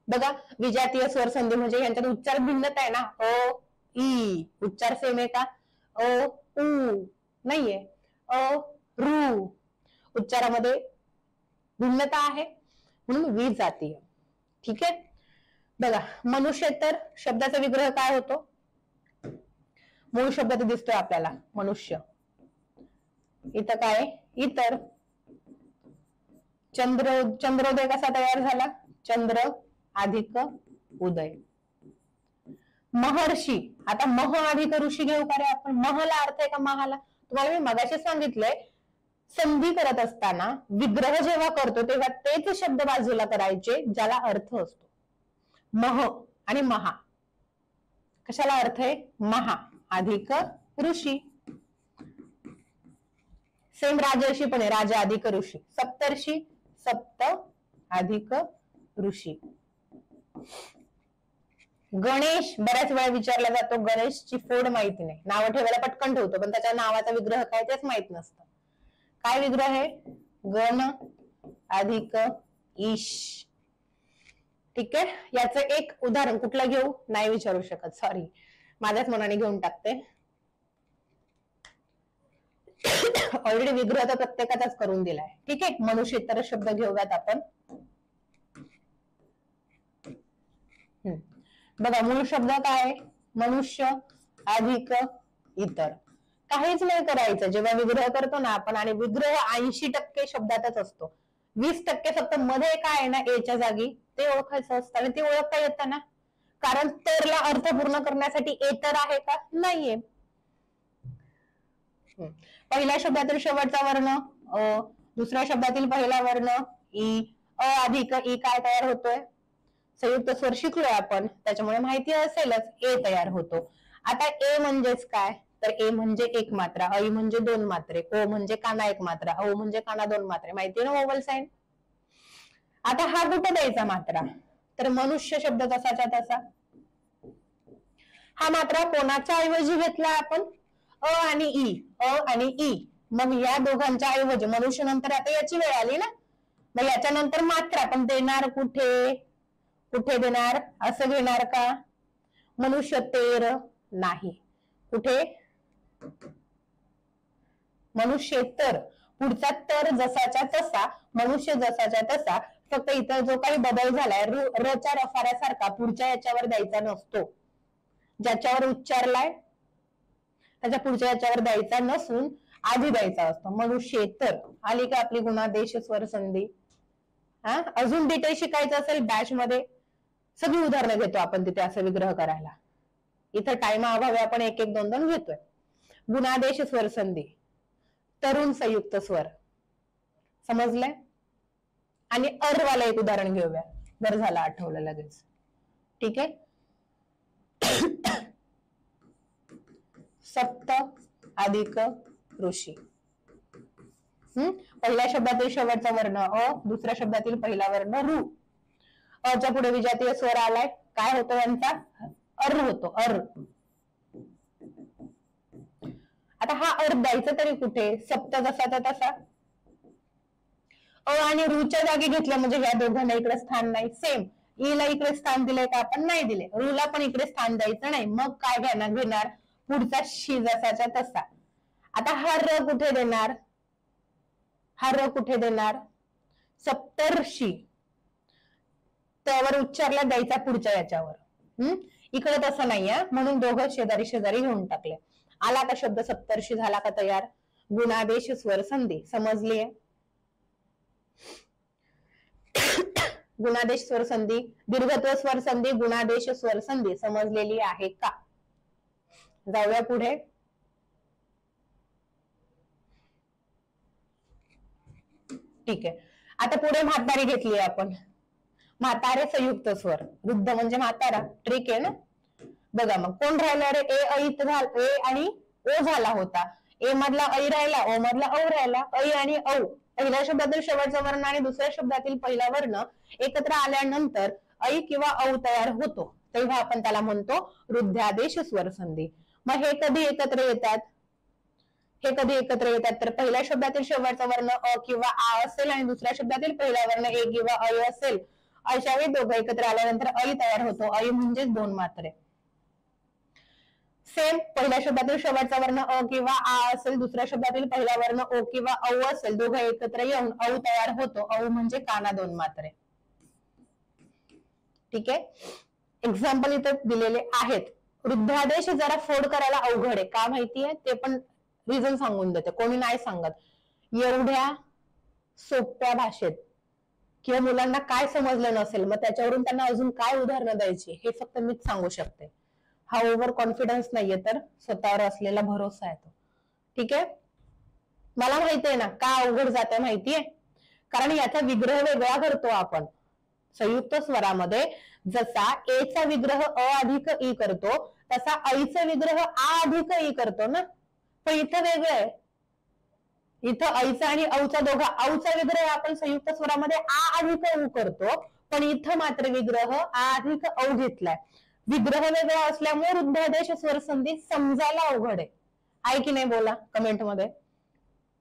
बघा, विजातीय स्वर संधी म्हणजे यांच्यात उच्चार भिन्नता आहे ना. अ ई उच्चार सेम आहे का? अ उ नाहीये. अ रू उच्चारामध्ये भिन्नता आहे, म्हणून विजातीय. ठीक आहे. बघा, मनुष्येतर शब्दाचा विग्रह काय होतो? मूळ शब्द दिसतोय आपल्याला मनुष्य. इथं काय? इतर. चंद्रोदय कसा तयार झाला? चंद्र अधिक उदय. महर्षी, आता मह अधिक ऋषी घेऊ का रे आपण? महला अर्थ आहे का महाला? तुम्हाला मी मगाशी सांगितलंय, संधी करत असताना विग्रह जेव्हा करतो तेव्हा तेच शब्द बाजूला करायचे ज्याला अर्थ असतो. मह आणि महा कशाला अर्थ आहे? महा अधिक ऋषी. सेम राजर्षी पण आहे, राजा अधिक ऋषी. सप्तर्षी, सप्त अधिक ऋषी. गणेश बऱ्याच वेळा विचारला जातो, गणेशची फोड माहिती नाही. नाव ठेवायला पटकन ठेवतो पण त्याच्या नावाचा विग्रह काय तेच माहित नसतं. काय विग्रह आहे? गण अधिक ईश. ठीक आहे. याचं एक उदाहरण कुठलं घेऊ? नाही विचारू शकत, सॉरी, माझ्याच मनाने घेऊन टाकते. ऑलरेडी विग्रह तर प्रत्येकाचाच करून दिलाय. ठीक आहे. मनुष्येतर शब्द घेऊयात आपण. बघा, मूळ शब्द काय? मनुष्य अधिक इतर. काहीच नाही करायचं जेव्हा विग्रह करतो ना आपण, आणि विग्रह 80% शब्दातच असतो. 20% फक्त मध्ये काय आहे ना एच्या जागी ते ओळखायचं असतं, आणि ते ओळखता येतं ना, कारण तरला अर्थ पूर्ण करण्यासाठी एतर आहे का? नाहीये. पहिल्या शब्दातील शेवटचा वर्ण अ, दुसऱ्या शब्दातील पहिला वर्ण ई. अ अधिक ई काय तयार होतोय? संयुक्त स्वर शिकलोय आपण, त्याच्यामुळे माहिती असेलच, ए तयार होतो. आता ए म्हणजेच काय? तर ए म्हणजे एक मात्रा, ऐ म्हणजे दोन मात्रे, ओ म्हणजे काना एक मात्रा, औ म्हणजे काना दोन मात्रे. माहिती ना वोवल साइन? आता हा कुठे द्यायचा मात्रा? तर मनुष्य शब्द तसाच्या तसा. हा मात्रा कोणाच्या ऐवजी घेतला आपण? अ आणि ई. अ आणि ई. मग या दोघांच्या ऐवजी मनुष्य नंतर आता याची वेळ आली ना, मग याच्यानंतर मात्रा पण देणार कुठे? कुठे देणार? असं घेणार का? मनुष्य तेर नाही. कुठे? मनुष्य तर. पुढचा तर जसाच्या तसा, मनुष्य जसाच्या तसा, फक्त इथं जो काही बदल झालाय रच्या रफाऱ्यासारखा पुढच्या याच्यावर द्यायचा नसतो. ज्याच्यावर उच्चारलाय त्याच्या पुढच्या याच्यावर द्यायचा नसून आधी द्यायचा असतो. मनुष्येतर आली का आपली गुणादेश स्वर संधी? हा, अजून डिटेल शिकायचं असेल बॅच मध्ये सगळी उदाहरणं घेतो आपण तिथे असं विग्रह करायला. इथं टाइमा अभावी आपण एक एक दोन दोन घेतोय. गुणादेश स्वर संधी, तरुण संयुक्त स्वर, समजलंय? आणि अर्वाला एक उदाहरण घेऊया, जर झालं आठवलं लगेच. ठीक आहे. सप्त अधिक ऋषी. पहिल्या शब्दातील शेवटचा वर्ण अ, दुसऱ्या शब्दातील पहिला वर्ण ऋ. अच्या पुढे विजातीय स्वर आलाय, काय होतो यांचा? अर होतो, अर. आता हा अर द्यायचा तरी कुठे? सप्त जसाचा तसा. अ आणि ऋच्या जागी घेतलं म्हणजे ह्या दोघांना इकडे स्थान नाही. सेम ईला इकडे स्थान दिलंय का आपण? नाही दिले. ऋला पण इकडे स्थान द्यायचं नाही. मग काय घेणार? पुढचा शी जसाच्या तसा. आता हा र कुठे देणार? हा र कुठे देणार? सप्तर्षी. त्यावर उच्चारला द्यायचा पुढच्या याच्यावर. इकडे तसं नाही आहे, म्हणून दोघं शेजारी शेजारी घेऊन टाकले. आला का शब्द सप्तर्षी झाला का तयार? गुणादेश स्वर संधी समजली आहे? गुणादेश स्वर संधी, दीर्घत्व स्वर संधी, गुणादेश स्वर संधी समजलेली आहे का? जाऊया पुढे. ठीक आहे. आता पुढे म्हातारी घेतली आपण. म्हातारे संयुक्त स्वर, वृद्ध म्हणजे म्हातारा, ट्रिक आहे ना. बघा मग कोण राहिलं रे? ए ऐत झाला, ए आणि ओ झाला होता. ए मधला ऐ राहिला, ओ मधला औ राहिला. ऐ आणि औ, पहिल्या शब्दातील शेवटचा वर्ण आणि दुसऱ्या शब्दातील पहिला वर्ण एकत्र आल्यानंतर ऐ किंवा औ तयार होतो, तेव्हा आपण त्याला म्हणतो वृद्धादेश स्वर संधी. मग हे कधी एकत्र येतात? हे कधी एकत्र येतात तर पहिल्या शब्दातील शेवटचा वर्ण अ किंवा आ असेल आणि दुसऱ्या शब्दातील पहिला वर्ण ए किंवा अ असेल, अशा वेळी दोघं एकत्र आल्यानंतर ऐ तयार होतो. ऐ म्हणजेच दोन मात्रे. सेम पहिल्या शब्दातील शेवटचा वर्ण अ किंवा आ असेल, दुसऱ्या शब्दातील पहिला वर्ण ओ किंवा औ असेल, दोघं एकत्र येऊन औ तयार होतो. औ म्हणजे काना दोन मात्रे. ठीक आहे. एक्झाम्पल इथे दिलेले आहेत. वृद्धादेश जरा फोड करायला अवघड आहे. का माहितीये? ते पण रिझन सांगून देते, कोणी नाही सांगत. एवढ्या सोप्या भाषेत किंवा मुलांना काय समजलं नसेल, मग त्याच्यावरून त्यांना अजून काय उदाहरणं द्यायची हे फक्त मीच सांगू शकते. हा ओव्हर कॉन्फिडन्स नाहीये, तर स्वतःवर असलेला भरोसा आहे तो. ठीक आहे. मला माहितीये ना का अवघड जाते माहितीये, कारण याचा विग्रह वेगळा करतो आपण. संयुक्त स्वरामध्ये जसा ए चा विग्रह अ अधिक ई करतो, तसा ऐचा विग्रह आ अधिक ई करतो ना. पण इथं वेगळं आहे. इथं ऐचा आणि औचा दोघा औचा विग्रह आपण संयुक्त स्वरामध्ये आ अधिक उ करतो, पण इथं मात्र विग्रह आ अधिक औ घेतलाय. विग्रह वेगळा असल्यामुळे वृद्धादेश स्वर संधी समजायला अवघड आहे की नाही? बोला कमेंट मध्ये.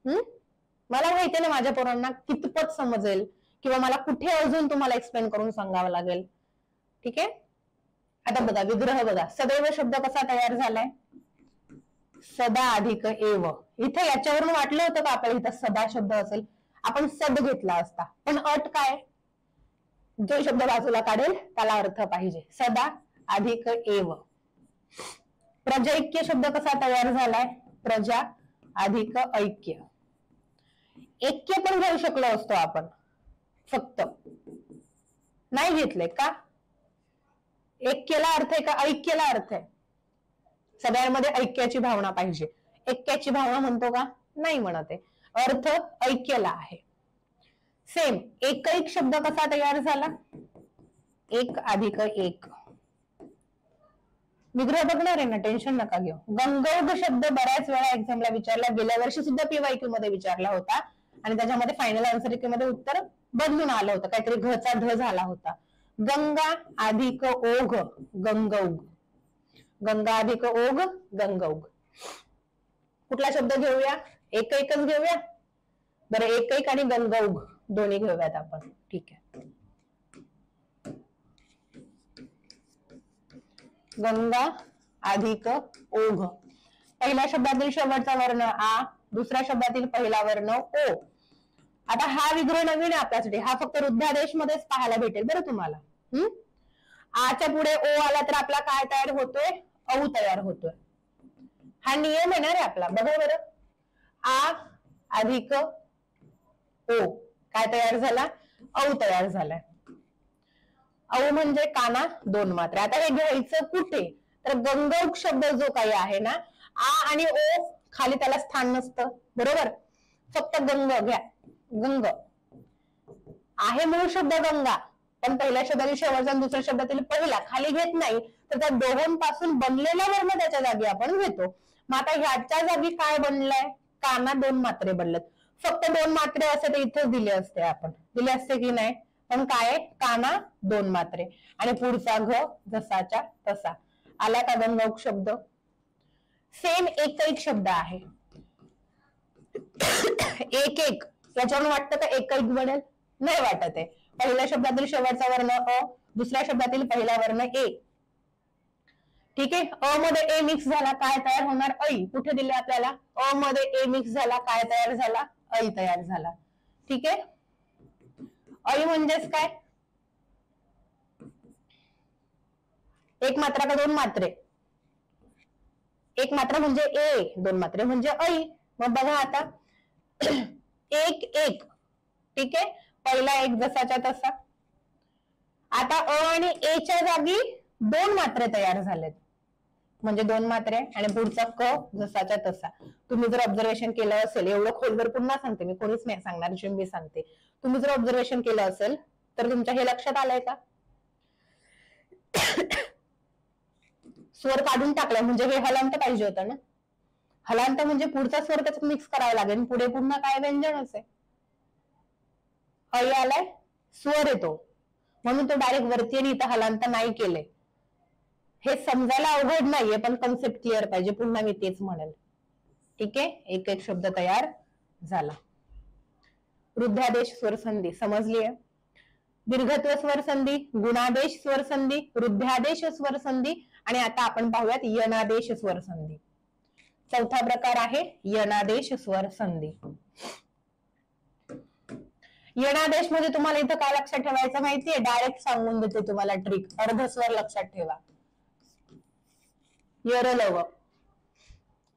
मला माहितीये ना माझ्या पोरांना कितपत समजेल किंवा मला कुठे अजून तुम्हाला एक्सप्लेन करून सांगावं लागेल. ठीक आहे. आता बघा विग्रह बघा. सदैव शब्द कसा तयार झालाय? सदा अधिक एव. इथे याच्यावरून वाटलं होतं का आपल्याला इथं सदा शब्द असेल, आपण सद घेतला असता. पण अट काय? जो शब्द बाजूला काढेल त्याला अर्थ पाहिजे. सदा अधिक एव. प्रजैक्य शब्द कसा तयार झालाय? प्रजा अधिक ऐक्य. ऐक्य पण घेऊ शकलो असतो आपण, फक्त नाही घेतले का? ऐक्यला अर्थ आहे का ऐक्यला अर्थ आहे? सगळ्यांमध्ये ऐक्याची भावना पाहिजे. ऐक्याची भावना म्हणतो का? नाही म्हणत आहे. अर्थ ऐक्यला आहे. सेम एकैक शब्द कसा तयार झाला? एक अधिक एक. विग्रह बघणार आहे ना, टेन्शन नका घेऊ. गंगौघ शब्द बऱ्याच वेळा एक्झामला विचारला, गेल्या वर्षी सुद्धा पीवायक्यू मध्ये विचारला होता आणि त्याच्यामध्ये फायनल आन्सर मध्ये उत्तर बदलून आलं होतं, काहीतरी घचा ध झाला होता. गंगा अधिक ओघ गंगौघ. गंगा अधिक ओघ गंगौघ. कुठला शब्द घेऊया? एकैकच घेऊया. बरं, एकैक आणि गंगौघ दोन्ही घेऊयात आपण. ठीक आहे. गंगा अधिक ओघ. पहिल्या शब्दातील शेवटचा वर्ण आ, दुसऱ्या शब्दातील पहिला वर्ण ओ. आता हा विग्रह नवीन आहे आपल्यासाठी, हा फक्त वृद्धादेश मध्येच पाहायला भेटेल बरं तुम्हाला. आच्या पुढे ओ आला तर आपला काय तयार होतोय? औ तयार होतोय. हा नियम येणार आहे आपला. बघा बरं, आ अधिक ओ काय तयार झाला? औ तयार झालाय. औ म्हणजे काना दोन मात्रा. आता हे घ्यायचं कुठे? तर गंगौघ शब्द जो काही आहे ना, आ आणि ओ खाली त्याला स्थान नसतं, बरोबर. फक्त गंग घ्या. गंग आहे मूळ शब्द गंगा, पण पहिल्या शब्दातील शेवटचा आणि दुसऱ्या शब्दातील पहिला खाली घेत नाही, तर त्या दोघांपासून बनलेला वर्ण त्याच्या जागी आपण घेतो. मग आता ह्याच्या जागी काय बनलंय? काना दोन मात्रे बनलेत. फक्त दोन मात्रे असते तर इथेच दिले असते, आपण दिले असते की नाही? पण काय? काना दोन मात्रे आणि पुढचा घ जसाच्या तसा. आला का गंगौघ शब्द? सेम एकैक शब्द आहे. एक एक याच्यावरून वाटतं का एकैक बनेल? नाही वाटत आहे. पहिल्या शब्दातील शेवटचा वर्ण अ, दुसऱ्या शब्दातील पहिला वर्ण ए. ठीक आहे. अ मध्ये ए मिक्स झाला, काय तयार होणार? ऐ. कुठे दिले आपल्याला? अ मध्ये ए मिक्स झाला, काय तयार झाला? ऐ तयार झाला. ठीक आहे. ऐ म्हणजेच काय? एक मात्रा का दोन मात्रे? एक मात्रा म्हणजे ए, दोन मात्रे म्हणजे ऐ. मग बघा आता एक एक. ठीक आहे. पहिला एक जसाच्या तसा. आता अ आणि ए च्या जागी दोन मात्रे तयार झालेत, म्हणजे दोन मात्रे आणि पुढचा क जसाच्या तसा. तुम्ही जर ऑब्झर्वेशन केलं असेल, एवढं खोलवर पुन्हा सांगते मी, कोणीच नाही सांगणार, जे मी सांगते. तुम्ही जर ऑब्झर्वेशन केलं असेल तर तुमच्या हे लक्षात आलंय का? स्वर काढून टाकलाय म्हणजे हे हलांत पाहिजे होतं ना. हलांत म्हणजे पुढचा स्वर त्याच्यात मिक्स करावा लागेल, पुढे पुन्हा काय व्यंजनच आहे. ऐ आलाय, स्वर येतो म्हणून तो डायरेक्ट वरती आणि इथं हलांत नाही केले. हे समजायला अवघड नाहीये, पण कन्सेप्ट क्लिअर पाहिजे. पुन्हा मी तेच म्हणेल. ठीक आहे, एक एक शब्द तयार झाला. वृद्धादेश स्वर संधी समजली आहे. दीर्घत्व स्वर संधी, गुणादेश स्वर संधी, वृद्धादेश स्वर संधी आणि आता आपण पाहूयात यनादेश स्वर संधी. चौथा प्रकार आहे यनादेश स्वर संधी. यनादेश मध्ये तुम्हाला इथं काय लक्षात ठेवायचं माहितीये, डायरेक्ट सांगून देते तुम्हाला ट्रिक. अर्धस्वर लक्षात ठेवा. यरलव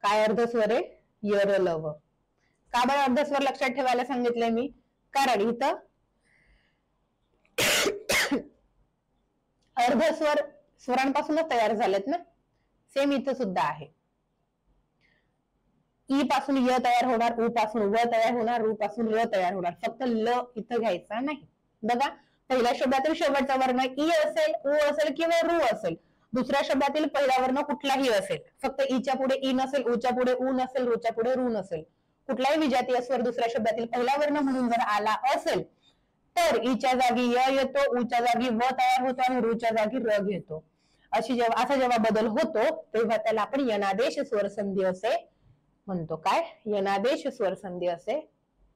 काय अर्धस्वर आहे, यरलव. का बरं अर्धस्वर लक्षात ठेवायला सांगितलंय मी, कारण इथं अर्धस्वर स्वरांपासूनच तयार झालेत ना. सेम इथं सुद्धा आहे. ई पासून य तयार होणार, उ पासून व तयार होणार, रू पासून र तयार होणार. फक्त ल इथं घ्यायचा नाही. बघा, पहिल्या शब्दातील शेवटचा वर्ण ई असेल, उ असेल किंवा रू असेल. दुसऱ्या शब्दातील पहिला वर्ण कुठलाही असेल, फक्त ईच्या पुढे ई नसेल, उच्या पुढे उ नसेल, रूच्या पुढे रू नसेल. कुठलाही विजातीय स्वर दुसऱ्या शब्दातील पहिला वर्ण म्हणून जर आला असेल तर ईच्या जागी य येतो, उच्या जागी व तयार होतो आणि रूच्या जागी र घेतो. असा जेव्हा बदल होतो तेव्हा त्याला आपण यनादेश स्वर संधी असे म्हणतो. काय, यनादेश स्वर संधी असे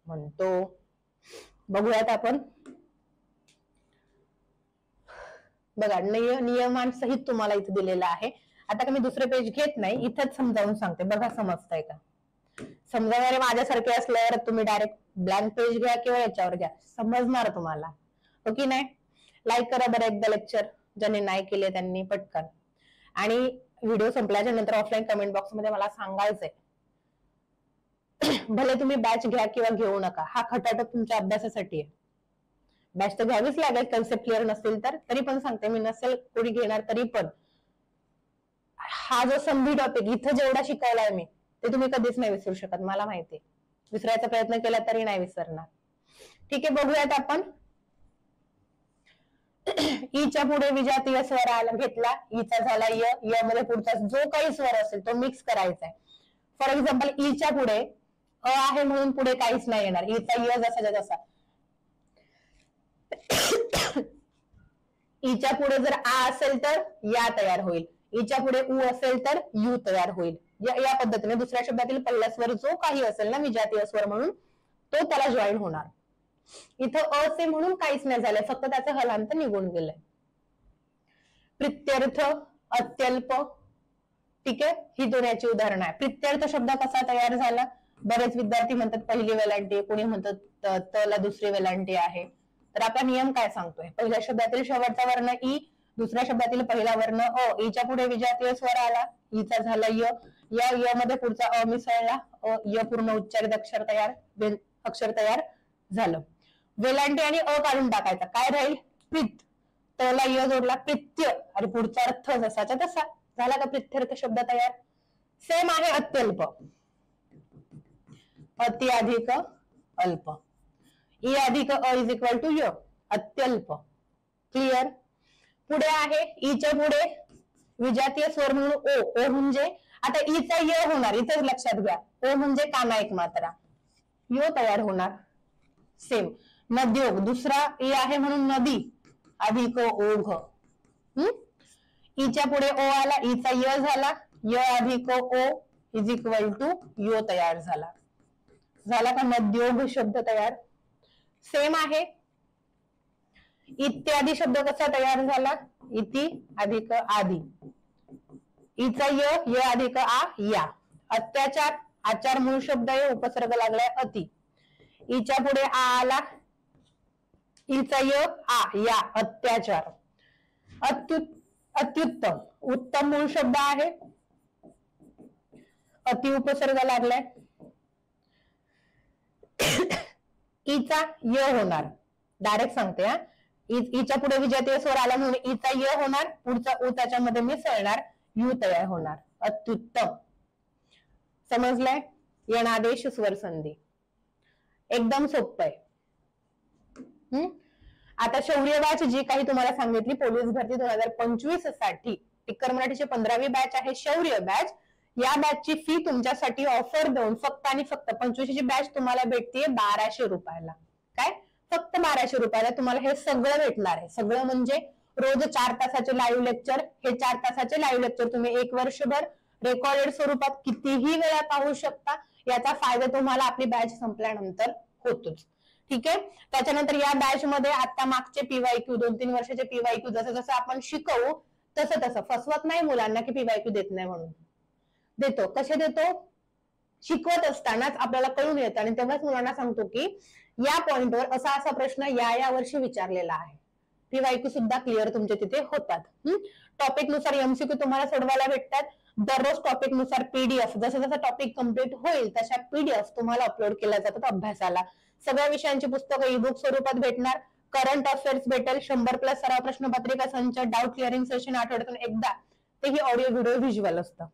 म्हणतो. बघूयात आपण. बघा, नियमांसहित तुम्हाला इथे दिलेलं आहे. आता का मी दुसरे पेज घेत नाही, इथंच समजावून सांगते. बघा समजतंय का. समजावणारे माझ्यासारखे असल्यावर तुम्ही डायरेक्ट ब्लँक पेज घ्या किंवा याच्यावर घ्या, समजणार तुम्हाला, हो की नाही. लाईक करा बरं एकदा लेक्चर, ज्यांनी नाही केले त्यांनी पटकन. आणि व्हिडिओ संपल्याच्या नंतर ऑफलाईन कमेंट बॉक्स मध्ये मला सांगायचंय. भले तुम्ही बॅच घ्या किंवा घेऊ नका, हा खटाटो तुमच्या अभ्यासासाठी आहे. बॅच तर घ्यावीच लागेल, कन्सेप्ट क्लिअर नसतील तर. तरी पण सांगते मी, नसेल कोणी घेणार तरी पण हा जो संधी टॉपिक इथं जेवढा शिकायलाय मी ते तुम्ही कधीच नाही विसरू शकत. मला माहिती, विसरायचा प्रयत्न केला तरी नाही विसरणार. ठीक आहे, बघूयात आपण. ईच्या पुढे विजातीय स्वर आला घेतला, ईचा झाला य, य मध्ये पुढचा जो काही स्वर असेल तो मिक्स करायचा आहे. फॉर एक्झाम्पल, ईच्या पुढे अ आहे म्हणून पुढे काहीच नाही येणार. ईचा य जसा जसा. ईच्या पुढे जर आ असेल तर या तयार होईल, ईच्या पुढे उ असेल तर यू तयार होईल. या पद्धतीने दुसऱ्या शब्दातील पहिला स्वर जो काही असेल ना विजातीय स्वर म्हणून, तो त्याला जॉईन होणार. इथं असे म्हणून काहीच नाही झालंय, फक्त त्याचं हलांत निघून गेलंय. प्रित्यर्थ, अत्यल्प, ठीक आहे, ही दोन याची उदाहरणं आहे. प्रित्यर्थ शब्द कसा तयार झाला. बरेच विद्यार्थी म्हणतात पहिली वेलांटी, कोणी म्हणतात तला दुसरी वेलांटी आहे. तर आपला नियम काय सांगतोय, पहिल्या शब्दातील शेवटचा वर्ण ई, दुसऱ्या शब्दातील पहिला वर्ण अ, ईच्या पुढे विजातीय स्वर आला, ईचा झाला य, या य मध्ये पुढचा अ मिसळला, य पूर्ण उच्चारित अक्षर तयार झालं. वेलांटी आणि अ काढून टाकायचा, काय राहील, प्रित. तला य जोडला, प्रित्य, आणि पुढचा अर्थ जसाचा तसा झाला का प्रित्यर्थ शब्द तयार. सेम आहे अत्यल्प, अति अधिक अल्प. ई अधिक अ इज इक्वल टू य, अत्यल्प. क्लिअर. पुढे आहे ईच्या पुढे विजातीय स्वर म्हणून ओ, ओ म्हणजे आता ईचा य होणार, इथेच लक्षात घ्या. ओ म्हणजे काना एक मात्रा, यो तयार होणार. सेम. नद्योग, दुसरा ई आहे म्हणून नदी, अधिक ओघ. ईच्या पुढे ओ आला, ईचा य झाला, य अधिक ओ इज इक्वल टू यो तयार झाला. झाला का नद्योग शब्द तयार. सेम आहे. इत्यादी शब्द कसा तयार झाला, इति अधिक आदि. ईचा य अधिक आ या. अत्याचार, आचार मूळ शब्द आहे, उपसर्ग लागलाय अति. ईच्या पुढे आ आला, ईचा य आ या, अत्याचार. अत्युत्तम, उत्तम मूळ शब्द आहे, अति उपसर्ग लागलाय. ईचा य होणार, डायरेक्ट सांगते हा. ईच्या पुढे विजातीय स्वर आला म्हणून ईचा य होणार, पुढचा उ त्याच्यामध्ये मिसळणार, यू तयार होणार. अत्युत्तम. समजलंय. यणादेश स्वर संधी एकदम सोपं आहे. आता शौर्य बॅच जी काही तुम्हाला सांगितली पोलीस भरती 2025 साठी, टिक्कर मराठीची 15वी बॅच आहे शौर्य बॅच. या बॅचची फी तुमच्यासाठी ऑफर देऊन फक्त आणि फक्त 25 ची बॅच तुम्हाला भेटतीये 1200 रुपयाला. काय, फक्त 1200 रुपयाला तुम्हाला हे सगळं भेटणार आहे. सगळं म्हणजे रोज 4 तासाचे लाईव्ह लेक्चर, हे 4 तासाचे लाईव्ह लेक्चर तुम्ही 1 वर्षभर रेकॉर्डेड स्वरूपात कितीही वेळा पाहू शकता. याचा फायदा तुम्हाला आपली बॅच संपल्यानंतर होतोच. ठीक आहे. त्याच्यानंतर या बॅच मध्ये आता मागचे पीवायक्यू 2-3 वर्षाचे पीवायक्यू जसं जसं आपण शिकवू तसं तसं फसवत नाही मुलांना की पीवायक्यू देत नाही म्हणून. देतो. कसे देतो? शिकवत असतानाच आपल्याला कळून येतं आणि तेव्हाच मुलांना सांगतो की या पॉइंटवर असा असा प्रश्न या वर्षी विचारलेला आहे. पीवायक्यू सुद्धा क्लिअर तुमचे तिथे होतात. टॉपिक नुसार एमसीक्यू तुम्हाला सोडवायला भेटतात. दररोज टॉपिक नुसार पीडीएफ जसं जसं टॉपिक कम्प्लीट होईल तशा पीडीएफ तुम्हाला अपलोड केल्या जातात अभ्यासाला. सगळ्या विषयांची पुस्तकं ईबुक स्वरूपात भेटणार. करंट अफेअर्स भेटेल. 100+ सराव प्रश्नपत्रिका संच, डाऊट क्लिअरिंग सेशन आठवड्यातून एकदा. तेही ऑडिओ व्हिडिओ व्हिज्युअल असतं.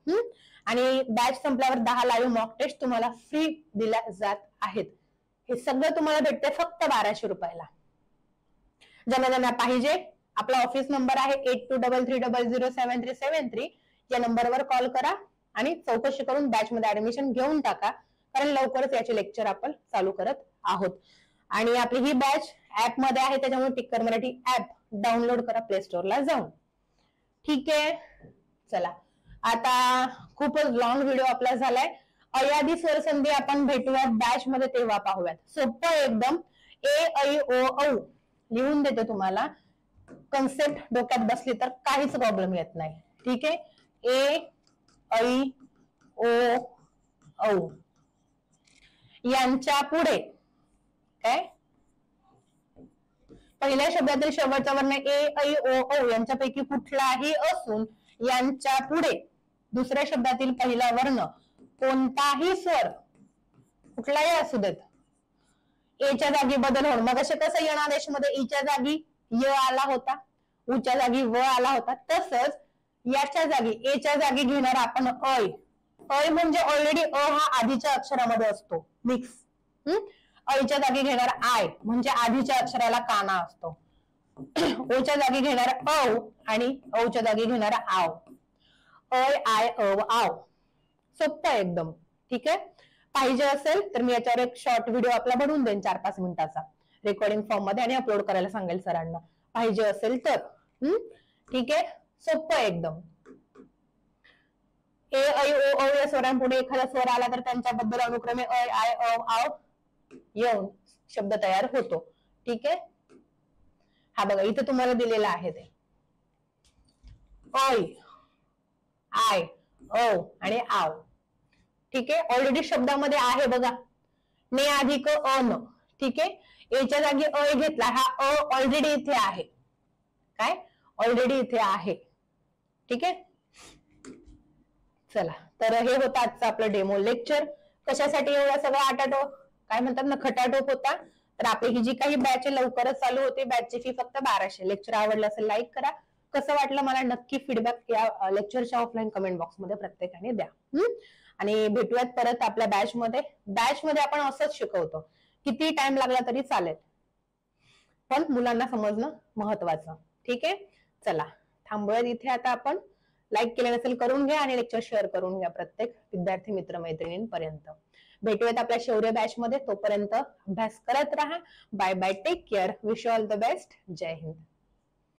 आणि बॅच संपल्यावर 10 लाईव्ह मॉक टेस्ट तुम्हाला फ्री दिल्या जात आहेत. हे सगळं तुम्हाला भेटते फक्त 1200 रुपयाला. ज्यांना ज्यांना पाहिजे आपला ऑफिस नंबर आहे 8233007373. या नंबरवर कॉल करा आणि चौकशी करून बॅच मध्ये ऍडमिशन घेऊन टाका. कारण लवकरच याचे लेक्चर आपण चालू करत आहोत. आणि आपली ही बॅच ऍप मध्ये आहे त्याच्यामुळे टिक्कर मराठी ऍप डाउनलोड करा प्ले स्टोअरला जाऊन. ठीक आहे. चला आता खूपच लॉंग व्हिडिओ आपला झालाय. अयादी स्वरसंधी आपण भेटूयात बॅच मध्ये तेव्हा पाहूयात. सोपं एकदम. ए ऐ ओ औ लिहून देते तुम्हाला. कन्सेप्ट डोक्यात बसली तर काहीच प्रॉब्लेम येत नाही. ठीक आहे. ए ऐ ओ औ यांच्या पुढे काय पहिल्या शब्दातील शेवटचा वर्ण ए ऐ ओ औ यांच्यापैकी कुठलाही असून यांच्या पुढे दुसऱ्या शब्दातील पहिला वर्ण कोणताही स्वर कुठलाही असू देत एच्या जागी बदल होणं. मग असे कसं यणादेश मध्ये ईच्या जागी य आला होता, उच्या जागी व आला होता, तसंच याच्या जागी एच्या जागी घेणार आपण ऐ. ऐ म्हणजे ऑलरेडी अ हा आधीच्या अक्षरामध्ये असतो मिक्स. ऐच्या जागी घेणार आय म्हणजे आधीच्या अक्षराला काना असतो. ओच्या जागी घेणार औ आणि औच्या जागी घेणार आव. ऐ आय अव आव. सोपं एकदम. ठीक आहे. पाहिजे असेल तर मी याच्यावर एक शॉर्ट व्हिडिओ आपला बनवून देईन 4-5 मिनिटाचा रेकॉर्डिंग फॉर्म मध्ये आणि अपलोड करायला सांगेल सरांना पाहिजे असेल तर. ठीक आहे. सोपं एकदम. ए ऐ ओ औ या स्वरांपुढे एखादा स्वर आला तर त्यांच्याबद्दल अनुक्रमे ऐ आय अव आव येऊन शब्द तयार होतो. ठीक आहे. हा बघा इथे तुम्हाला दिलेला आहे ते ऐ आय औ आणि आव. ठीक आहे. ऑलरेडी शब्दामध्ये आहे बघा ने अधिक अन. ठीक आहे. एच्या जागी अ घेतला हा अ ऑलरेडी इथे आहे. काय ऑलरेडी इथे आहे. ठीक आहे. चला तर हे होतं आजचं आपलं डेमो लेक्चर. कशासाठी एवढा सगळं आटाटोप काय म्हणतात ना खटाटोप होता. तर आपली ही जी काही बॅच लवकरच चालू होते. बॅचची फी फक्त 1200. लेक्चर आवडलं असेल लाईक करा. कसं वाटलं मला नक्की फीडबॅक या लेक्चरच्या ऑफलाईन कमेंट बॉक्स मध्ये प्रत्येकाने द्या. आणि भेटूयात परत आपल्या बॅच मध्ये. बॅच मध्ये आपण असंच शिकवतो. किती टाइम लागला तरी चालेल पण मुलांना समजणं महत्वाचं. ठीक आहे. चला थांबूयात इथे आता आपण. लाईक केलं नसेल करून घ्या आणि लेक्चर शेअर करून घ्या प्रत्येक विद्यार्थी मित्रमैत्रिणींपर्यंत. भेटूयात आपल्या शौर्य बॅच मध्ये. तोपर्यंत अभ्यास करत राहा. Bye bye. Take care. Wish all the best. जय हिंद.